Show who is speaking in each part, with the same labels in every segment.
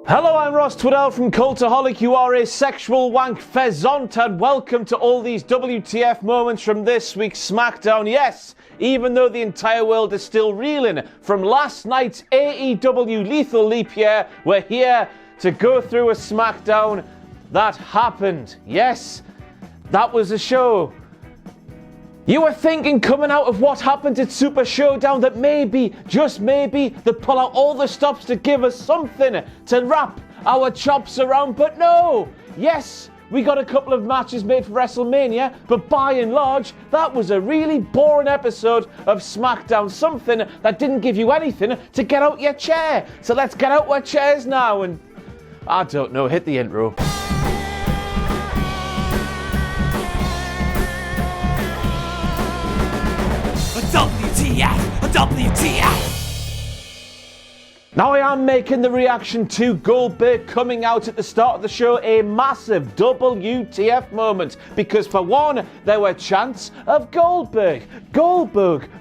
Speaker 1: Hello, I'm Ross Twiddell from Cultaholic. You are a sexual wank pheasant, and welcome to all these WTF moments from this week's SmackDown. Yes, even though the entire world is still reeling from last night's AEW Lethal Leap Year, we're here to go through a SmackDown that happened. Yes, that was a show. You were thinking coming out of what happened at Super Showdown that maybe, just maybe, they'd pull out all the stops to give us something to wrap our chops around, but no! Yes, we got a couple of matches made for WrestleMania, but by and large, that was a really boring episode of SmackDown, something that didn't give you anything to get out your chair. So let's get out our chairs now and, I don't know, hit the intro. WTF! Now I am making the reaction to Goldberg coming out at the start of the show a massive WTF moment, because for one, there were chants of Goldberg,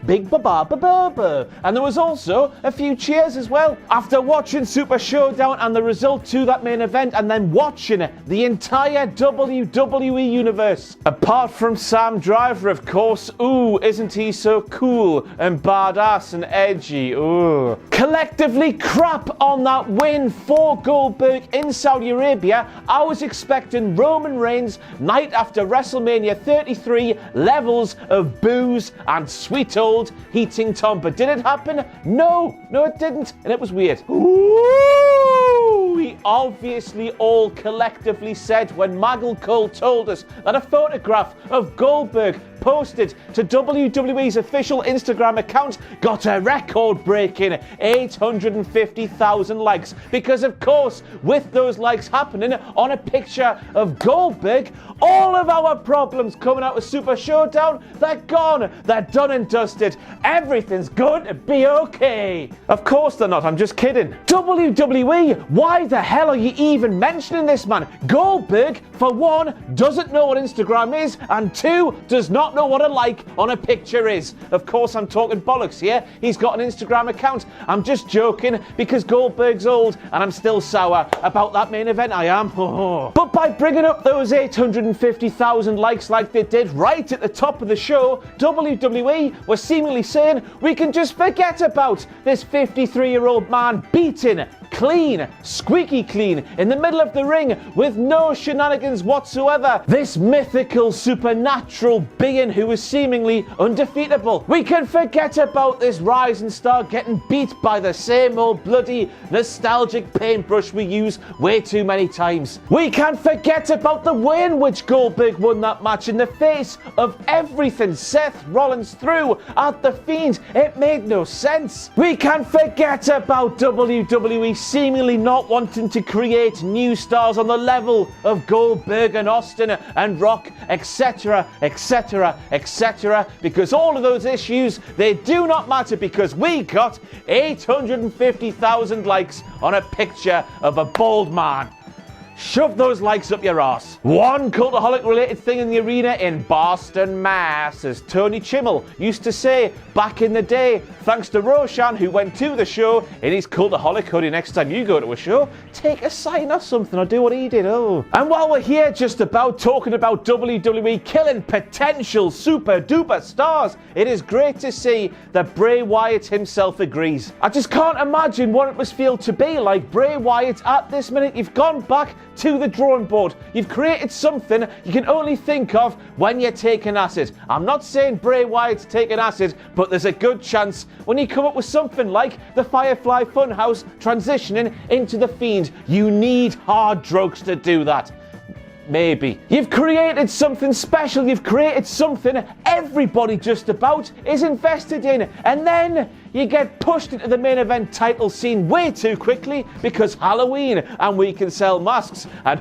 Speaker 1: big ba-ba-ba-ba-ba, and there was also a few cheers as well. After watching Super Showdown and the result to that main event, and then watching the entire WWE universe, apart from Sam Driver, of course, ooh, isn't he so cool and badass and edgy, ooh. Collectively crap on that win for Goldberg in Saudi Arabia. I was expecting Roman Reigns night after WrestleMania 33 levels of booze and sweet old heating Tom, but did it happen? No, it didn't, and it was weird. Ooh, we obviously all collectively said when Maggle Cole told us that a photograph of Goldberg posted to WWE's official Instagram account got a record-breaking 850,000 likes, because of course, with those likes happening on a picture of Goldberg, all of our problems coming out of Super Showdown, they're gone, they're done and dusted, everything's going to be okay. Of course they're not, I'm just kidding. WWE, why the hell are you even mentioning this man? Goldberg, for one, doesn't know what Instagram is, and two, does not know what a like on a picture is. Of course I'm talking bollocks here, he's got an Instagram account. I'm just joking because Goldberg's old and I'm still sour about that main event, I am. But by bringing up those 850,000 likes like they did right at the top of the show, WWE was seemingly saying we can just forget about this 53-year-old man beaten clean, squeaky clean, in the middle of the ring with no shenanigans whatsoever. This mythical, supernatural being who is seemingly undefeatable. We can forget about this rising star getting beat by the same old bloody nostalgic paintbrush we use way too many times. We can forget about the way in which Goldberg won that match in the face of everything Seth Rollins threw at the Fiend. It made no sense. We can forget about WWE seemingly not wanting to create new stars on the level of Goldberg and Austin and Rock, etc, etc, etc, because all of those issues, they do not matter, because we got 850,000 likes on a picture of a bald man. Shove those likes up your ass. One Cultaholic related thing in the arena in Boston, Mass, as Tony Chimmel used to say back in the day, thanks to Roshan, who went to the show in his Cultaholic hoodie. Next time you go to a show, take a sign or something, or do what he did. Oh. And while we're here just about talking about WWE killing potential super duper stars, it is great to see that Bray Wyatt himself agrees. I just can't imagine what it must feel to be like Bray Wyatt at this minute. You've gone back to the drawing board. You've created something you can only think of when you're taking acid. I'm not saying Bray Wyatt's taking acid, but there's a good chance when you come up with something like the Firefly Funhouse transitioning into the Fiend, you need hard drugs to do that. Maybe. You've created something special, you've created something everybody just about is invested in, and then you get pushed into the main event title scene way too quickly because Halloween and we can sell masks and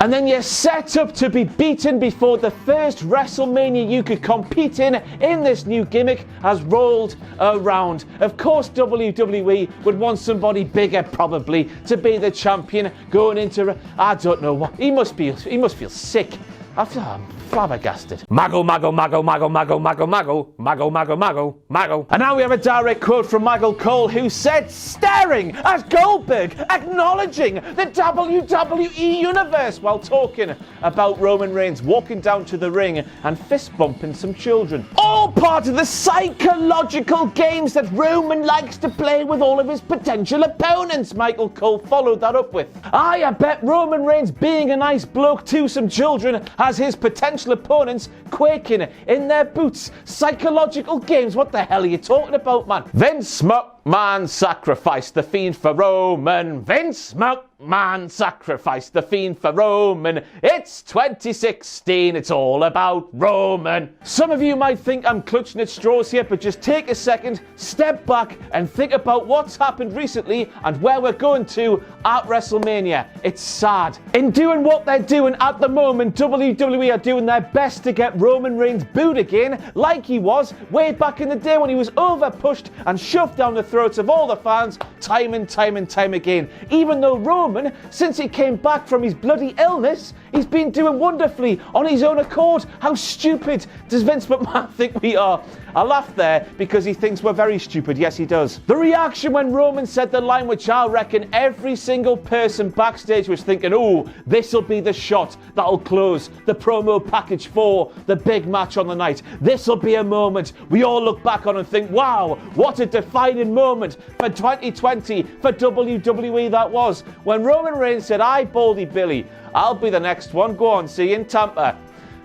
Speaker 1: and then you're set up to be beaten before the first WrestleMania you could compete in this new gimmick has rolled around. Of course WWE would want somebody bigger probably to be the champion going into, I don't know what, he must feel sick I'm flabbergasted. Mago, mago, mago, mago, mago, mago, mago, mago, mago, mago, mago. And now we have a direct quote from Michael Cole, who said, staring at Goldberg, acknowledging the WWE Universe while talking about Roman Reigns walking down to the ring and fist bumping some children. All part of the psychological games that Roman likes to play with all of his potential opponents, Michael Cole followed that up with. I bet Roman Reigns being a nice bloke to some children has his potential opponents quaking in their boots. Psychological games, what the hell are you talking about, man? Vince McMahon sacrificed the Fiend for Roman. Vince McMahon sacrificed the Fiend for Roman. It's 2016, it's all about Roman. Some of you might think I'm clutching at straws here, but just take a second, step back and think about what's happened recently and where we're going to at WrestleMania. It's sad. In doing what they're doing at the moment, WWE are doing their best to get Roman Reigns booed again, like he was way back in the day when he was over-pushed and shoved down the throats of all the fans time and time again. Even though Roman, since he came back from his bloody illness, he's been doing wonderfully on his own accord. How stupid does Vince McMahon think we are? I laughed there because he thinks we're very stupid. Yes, he does. The reaction when Roman said the line, which I reckon every single person backstage was thinking, oh, this'll be the shot that'll close the promo package for the big match on the night. This'll be a moment we all look back on and think, wow, what a defining moment for 2020 for WWE that was. When Roman Reigns said, aye, Baldy Billy, I'll be the next one. Go on, see you in Tampa.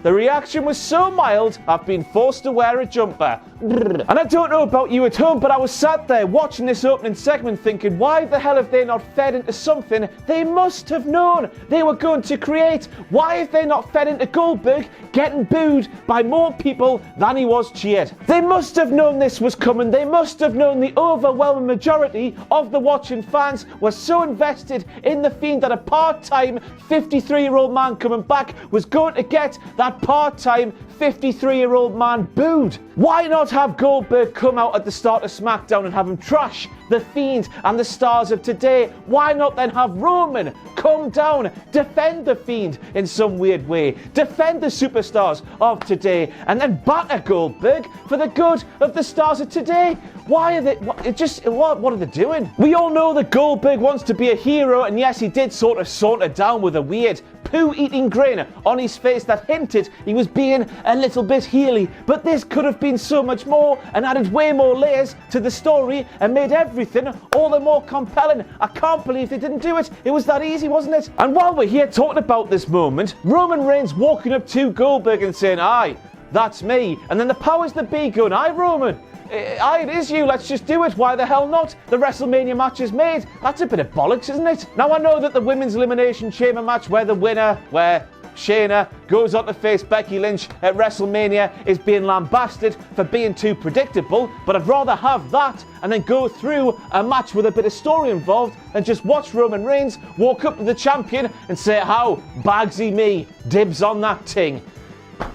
Speaker 1: The reaction was so mild, I've been forced to wear a jumper. And I don't know about you at home, but I was sat there watching this opening segment thinking, why the hell have they not fed into something they must have known they were going to create? Why have they not fed into Goldberg getting booed by more people than he was cheered? They must have known this was coming. They must have known the overwhelming majority of the watching fans were so invested in the Fiend that a part-time 53-year-old man coming back was going to get that part-time 53-year-old man booed. Why not have Goldberg come out at the start of SmackDown and have him trash the Fiend and the stars of today? Why not then have Roman come down, defend the Fiend in some weird way, defend the superstars of today, and then batter Goldberg for the good of the stars of today? Why are they, what are they doing? We all know that Goldberg wants to be a hero, and yes, he did sort of saunter down with a weird poo-eating grin on his face that hinted he was being a little bit heely. But this could have been so much more and added way more layers to the story and made everything all the more compelling. I can't believe they didn't do it. It was that easy, wasn't it? And while we're here talking about this moment, Roman Reigns walking up to Goldberg and saying, aye, that's me. And then the powers that be going, aye, Roman, aye, it is you, let's just do it. Why the hell not? The WrestleMania match is made. That's a bit of bollocks, isn't it? Now, I know that the Women's Elimination Chamber match where Shayna goes on to face Becky Lynch at WrestleMania is being lambasted for being too predictable, but I'd rather have that and then go through a match with a bit of story involved than just watch Roman Reigns walk up to the champion and say, how, Bagsy me, dibs on that ting.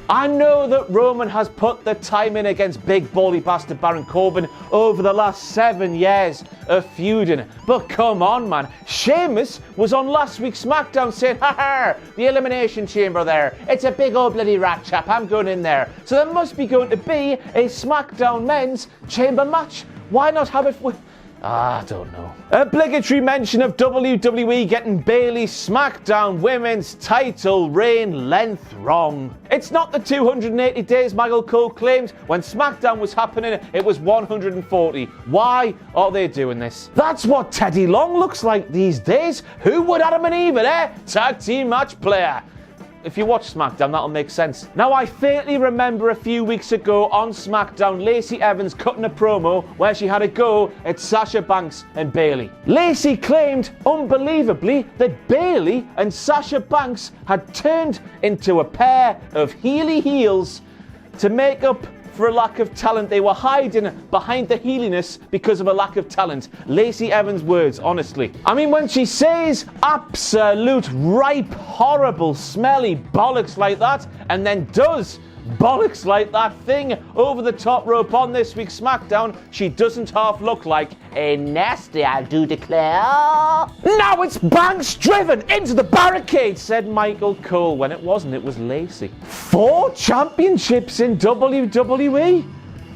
Speaker 1: I know that Roman has put the time in against big baldy bastard Baron Corbin over the last 7 years of feuding. But come on, man. Sheamus was on last week's SmackDown saying, ha, the Elimination Chamber there. It's a big old bloody rat chap. I'm going in there. So there must be going to be a SmackDown men's chamber match. Why not have it with... I don't know. Obligatory mention of WWE getting Bayley's SmackDown Women's title reign length wrong. It's not the 280 days Michael Cole claimed. When SmackDown was happening, it was 140. Why are they doing this? That's what Teddy Long looks like these days. Who would Adam and Eve, Tag team match player. If you watch SmackDown, that'll make sense. Now, I faintly remember a few weeks ago on SmackDown, Lacey Evans cutting a promo where she had a go at Sasha Banks and Bayley. Lacey claimed, unbelievably, that Bayley and Sasha Banks had turned into a pair of heely heels to make up for a lack of talent. They were hiding behind the heeliness because of a lack of talent. Lacey Evans' words, honestly. I mean, when she says absolute, ripe, horrible, smelly bollocks like that, and then does bollocks like that thing over the top rope on this week's SmackDown. She doesn't half look like a nasty, I do declare. Now it's Banks driven into the barricade, said Michael Cole, when it wasn't, it was Lacey. 4 championships in WWE?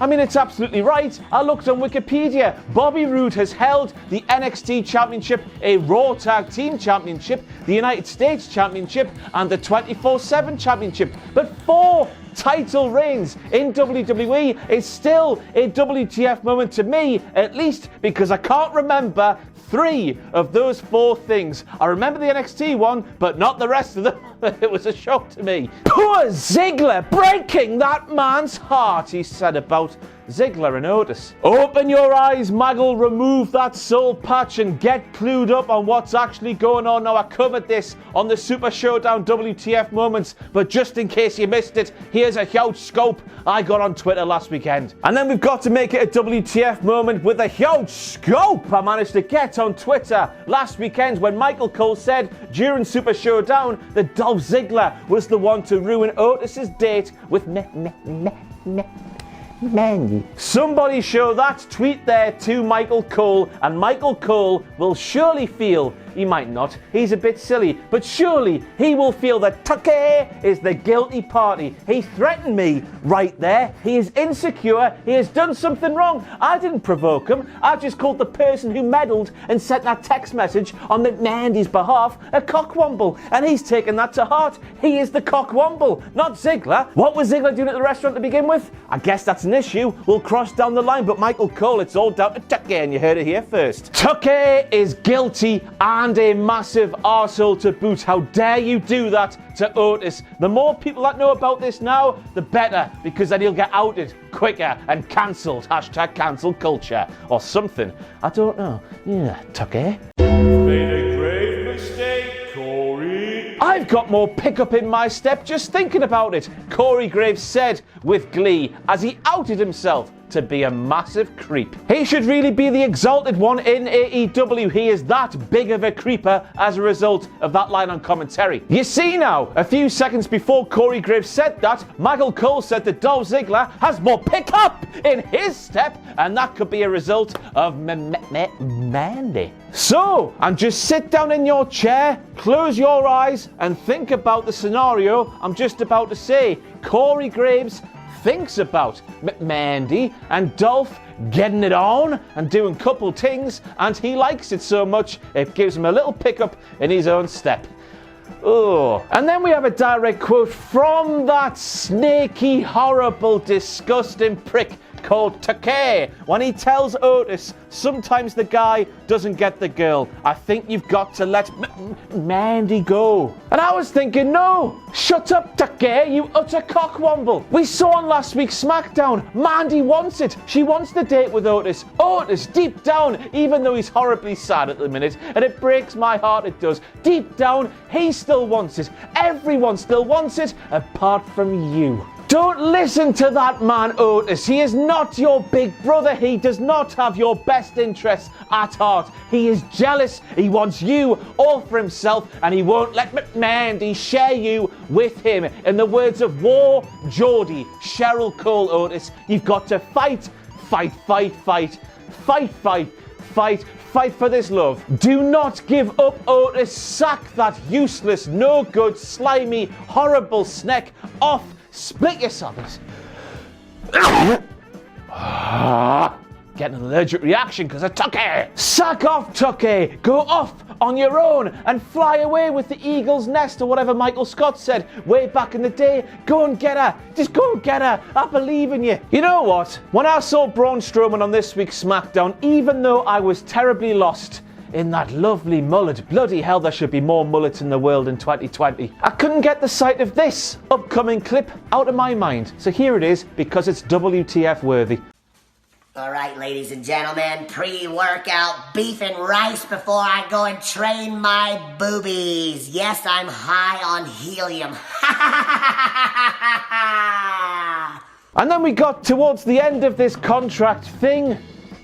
Speaker 1: I mean, it's absolutely right. I looked on Wikipedia. Bobby Roode has held the NXT Championship, a Raw Tag Team Championship, the United States Championship, and the 24/7 Championship. But 4 title reigns in WWE is still a WTF moment to me, at least, because I can't remember 3 of those 4 things. I remember the NXT one, but not the rest of them. It was a shock to me. Poor Ziggler, breaking that man's heart, he said about Ziggler and Otis. Open your eyes, Maggle, remove that soul patch and get clued up on what's actually going on. Now, I covered this on the Super Showdown WTF Moments, but just in case you missed it, here's a huge scope I got on Twitter last weekend. And then we've got to make it a WTF moment with a huge scope I managed to get on Twitter last weekend when Michael Cole said during Super Showdown that Dolph Ziggler was the one to ruin Otis's date with Mandy. Somebody show that tweet there to Michael Cole, and Michael Cole will surely feel, he might not, he's a bit silly, but surely he will feel that Tucker is the guilty party. He threatened me right there. He is insecure. He has done something wrong. I didn't provoke him. I just called the person who meddled and sent that text message on Mandy's behalf a cockwomble, and he's taken that to heart. He is the cockwomble, not Ziggler. What was Ziggler doing at the restaurant to begin with? I guess that's an issue. We'll cross down the line, but Michael Cole, it's all down to Tucker, and you heard it here first. Tucker is guilty and a massive arsehole to boot. How dare you do that to Otis? The more people that know about this now, the better, because then he'll get outed quicker and cancelled. Hashtag cancel culture or something. I don't know. Yeah, Tucker. Made a grave mistake, Corey. I've got more pickup in my step just thinking about it, Corey Graves said with glee as he outed himself to be a massive creep. He should really be the exalted one in AEW. He is that big of a creeper as a result of that line on commentary. You see now, a few seconds before Corey Graves said that, Michael Cole said that Dolph Ziggler has more pickup in his step, and that could be a result of Mandy. So, and just sit down in your chair, close your eyes, and think about the scenario I'm just about to say. Corey Graves thinks about Mandy and Dolph getting it on and doing couple things, and he likes it so much it gives him a little pickup in his own step. Oh, and then we have a direct quote from that snaky, horrible, disgusting prick called Tucker when he tells Otis sometimes the guy doesn't get the girl. I think you've got to let Mandy go. And I was thinking, no, shut up, Tucker, you utter cockwomble. We saw on last week's SmackDown, Mandy wants it. She wants the date with Otis. Otis, deep down, even though he's horribly sad at the minute, and it breaks my heart, it does, deep down, he still wants it. Everyone still wants it, apart from you. Don't listen to that man, Otis. He is not your big brother. He does not have your best interests at heart. He is jealous. He wants you all for himself, and he won't let Mandy share you with him. In the words of War Geordie, Cheryl Cole, Otis, you've got to fight, fight, fight, fight, fight, fight, fight, fight for this love. Do not give up, Otis. Sack that useless, no good, slimy, horrible snack off. Split yourself. Getting an allergic reaction because of Tucker. Sack off, Tucker. Go off on your own and fly away with the eagle's nest or whatever Michael Scott said way back in the day. Go and get her. Just go and get her. I believe in you. You know what? When I saw Braun Strowman on this week's SmackDown, even though I was terribly lost in that lovely mullet, bloody hell, there should be more mullets in the world in 2020. I couldn't get the sight of this upcoming clip out of my mind. So here it is, because it's WTF worthy.
Speaker 2: All right, ladies and gentlemen, pre-workout beef and rice before I go and train my boobies. Yes, I'm high on helium.
Speaker 1: And then we got towards the end of this contract thing,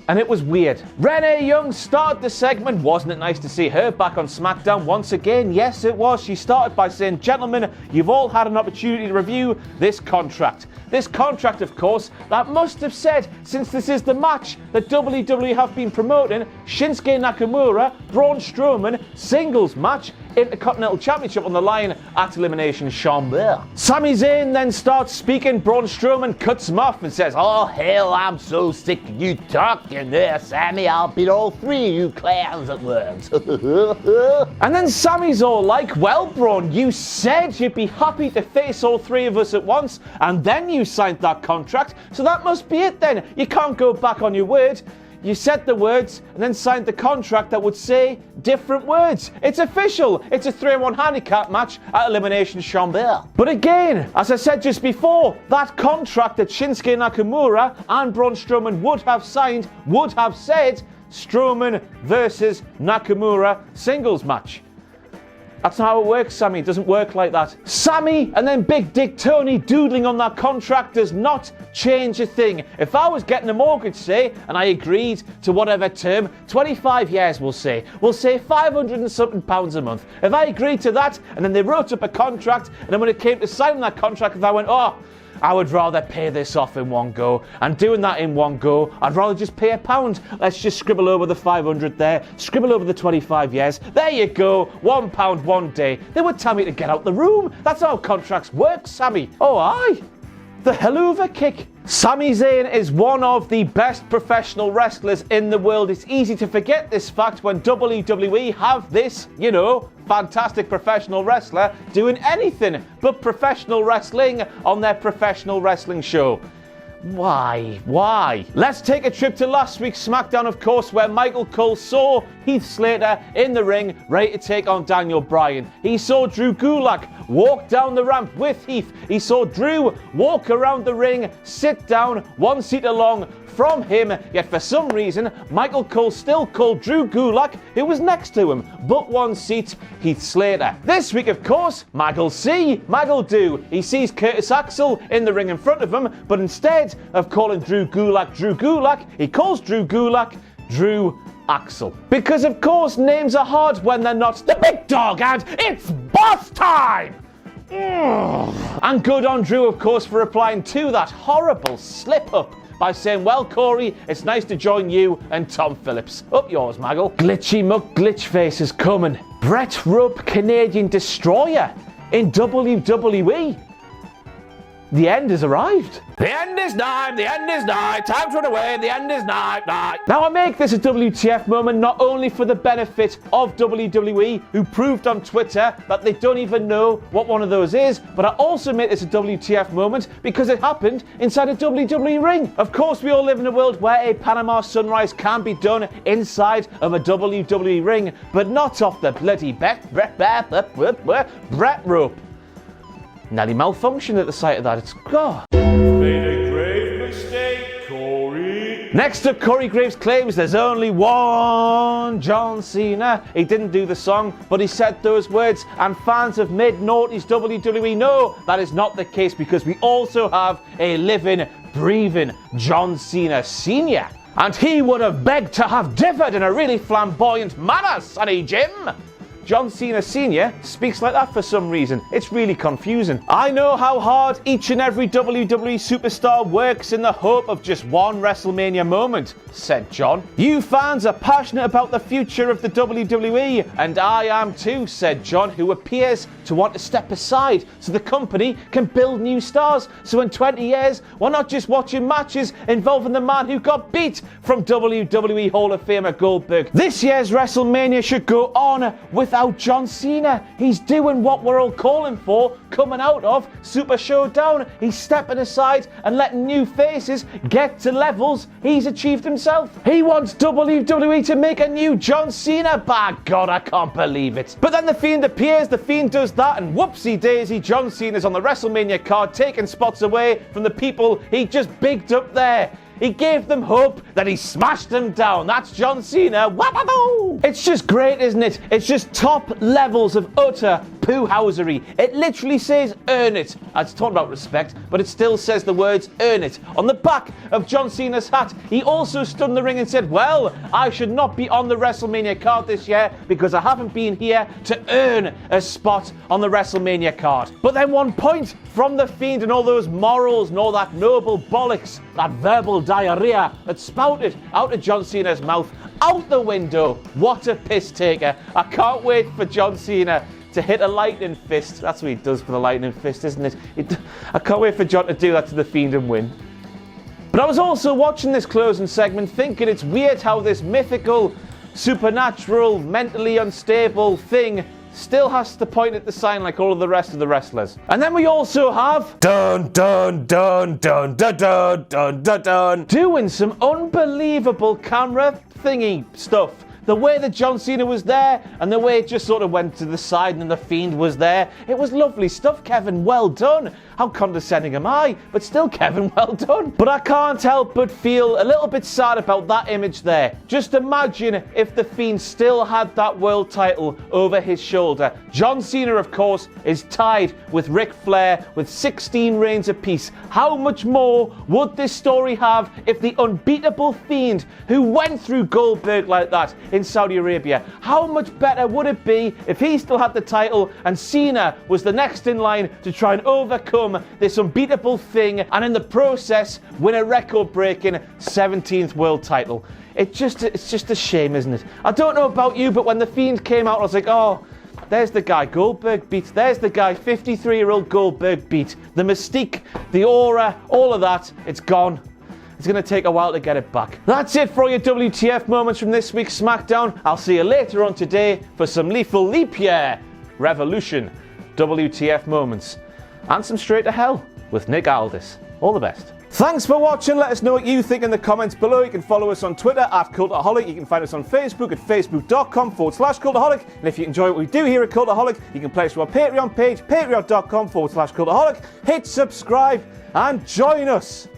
Speaker 1: and it was weird. Renee Young started the segment. Wasn't it nice to see her back on SmackDown once again? Yes, it was. She started by saying, "Gentlemen, you've all had an opportunity to review this contract." This contract, of course, that must have said, since this is the match that WWE have been promoting, Shinsuke Nakamura, Braun Strowman, singles match, Intercontinental Championship on the line at Elimination Chamber. Sami Zayn then starts speaking. Braun Strowman cuts him off and says, "Oh hell, I'm so sick of you talking there, Sami. I'll beat all three of you clowns at once." And then Sami's all like, "Well, Braun, you said you'd be happy to face all three of us at once, and then you signed that contract, so that must be it then. You can't go back on your word. You said the words and then signed the contract that would say different words. It's official. It's a 3-on-1 handicap match at Elimination Chamber." But again, as I said just before, that contract that Shinsuke Nakamura and Braun Strowman would have signed would have said Strowman versus Nakamura singles match. That's not how it works, Sami. It doesn't work like that. Sami and then Big Dick Tony doodling on that contract does not change a thing. If I was getting a mortgage, say, and I agreed to whatever term, 25 years we'll say 500 and something pounds a month. If I agreed to that and then they wrote up a contract and then when it came to signing that contract, if I went, "Oh, I would rather pay this off in one go," and doing that in one go, I'd rather just pay £1. Let's just scribble over the 500 there, scribble over the 25 years. There you go, £1 one day. They would tell me to get out the room. That's how contracts work, Sami. Oh, aye. The helluva kick. Sami Zayn is one of the best professional wrestlers in the world. It's easy to forget this fact when WWE have this, fantastic professional wrestler doing anything but professional wrestling on their professional wrestling show. Why? Let's take a trip to last week's SmackDown, of course, where Michael Cole saw Heath Slater in the ring, ready to take on Daniel Bryan. He saw Drew Gulak walk down the ramp with Heath. He saw Drew walk around the ring, sit down, 1 seat along from him, yet for some reason, Michael Cole still called Drew Gulak, who was next to him, but 1 seat, Heath Slater. This week, of course, Maggle see, Maggle do. He sees Curtis Axel in the ring in front of him, but instead of calling Drew Gulak, he calls Drew Gulak Drew Axel. Because, of course, names are hard when they're not the big dog, and it's boss time! And good on Drew, of course, for replying to that horrible slip-up by saying, "Well, Corey, it's nice to join you and Tom Phillips." Up yours, Maggle. Glitchy Glitchface is coming. Brett Rupp Canadian Destroyer in WWE. The end has arrived. The end is nigh, the end is nigh, time to run away, the end is nigh. Now I make this a WTF moment not only for the benefit of WWE, who proved on Twitter that they don't even know what one of those is, but I also make this a WTF moment because it happened inside a WWE ring. Of course, we all live in a world where a Panama Sunrise can be done inside of a WWE ring, but not off the bloody Brett Rupp. Nearly malfunctioned at the sight of that. It's God.
Speaker 3: Made a grave mistake, Corey.
Speaker 1: Next up, Corey Graves claims there's only one John Cena. He didn't do the song, but he said those words, and fans have made noughties WWE know that is not the case because we also have a living, breathing John Cena Sr. And he would have begged to have differed in a really flamboyant manner, Sonny Jim. John Cena Sr. speaks like that for some reason. It's really confusing. I know how hard each and every WWE superstar works in the hope of just one WrestleMania moment, said John. You fans are passionate about the future of the WWE, and I am too, said John, who appears to want to step aside so the company can build new stars. So in 20 years, we're not just watching matches involving the man who got beat from WWE Hall of Famer Goldberg. This year's WrestleMania should go on without John Cena. He's doing what we're all calling for coming out of Super Showdown. He's stepping aside and letting new faces get to levels he's achieved himself. He wants WWE to make a new John Cena. By God, I can't believe it. But then the Fiend appears, the Fiend does that, and whoopsie daisy, John Cena's on the WrestleMania card, taking spots away from the people he just bigged up there. He gave them hope, then he smashed them down. That's John Cena. Wah-ba-boo! It's just great, isn't it? It's just top levels of utter poo-housery. It literally says earn it. It's talking about respect, but it still says the words earn it on the back of John Cena's hat. He also stood in the ring and said, well, I should not be on the WrestleMania card this year because I haven't been here to earn a spot on the WrestleMania card. But then 1 point from the Fiend and all those morals and all that noble bollocks, that verbal diarrhea that spouted out of John Cena's mouth, out the window. What a piss taker. I can't wait for John Cena to hit a lightning fist. That's what he does for the lightning fist, isn't it? I can't wait for John to do that to the Fiend and win. But I was also watching this closing segment thinking it's weird how this mythical, supernatural, mentally unstable thing still has to point at the sign like all of the rest of the wrestlers. And then we also have dun dun dun dun dun dun dun dun dun doing some unbelievable camera thingy stuff. The way that John Cena was there and the way it just sort of went to the side and the Fiend was there. It was lovely stuff, Kevin. Well done. How condescending am I? But still, Kevin, well done. But I can't help but feel a little bit sad about that image there. Just imagine if the Fiend still had that world title over his shoulder. John Cena, of course, is tied with Ric Flair with 16 reigns apiece. How much more would this story have if the unbeatable Fiend, who went through Goldberg like that in Saudi Arabia, how much better would it be if he still had the title and Cena was the next in line to try and overcome this unbeatable thing and in the process win a record-breaking 17th world title? It's just a shame, isn't it? I don't know about you, but when the Fiend came out, I was like, oh, there's the guy Goldberg beat. There's the guy 53-year-old Goldberg beat. The mystique, the aura, all of that, it's gone. It's going to take a while to get it back. That's it for your WTF moments from this week's SmackDown. I'll see you later on today for some lethal leap year revolution WTF moments. And some straight to hell with Nick Aldis. All the best. Thanks for watching. Let us know what you think in the comments below. You can follow us on Twitter at Cultaholic. You can find us on Facebook at facebook.com/Cultaholic. And if you enjoy what we do here at Cultaholic, you can place to our Patreon page, patreon.com/Cultaholic. Hit subscribe and join us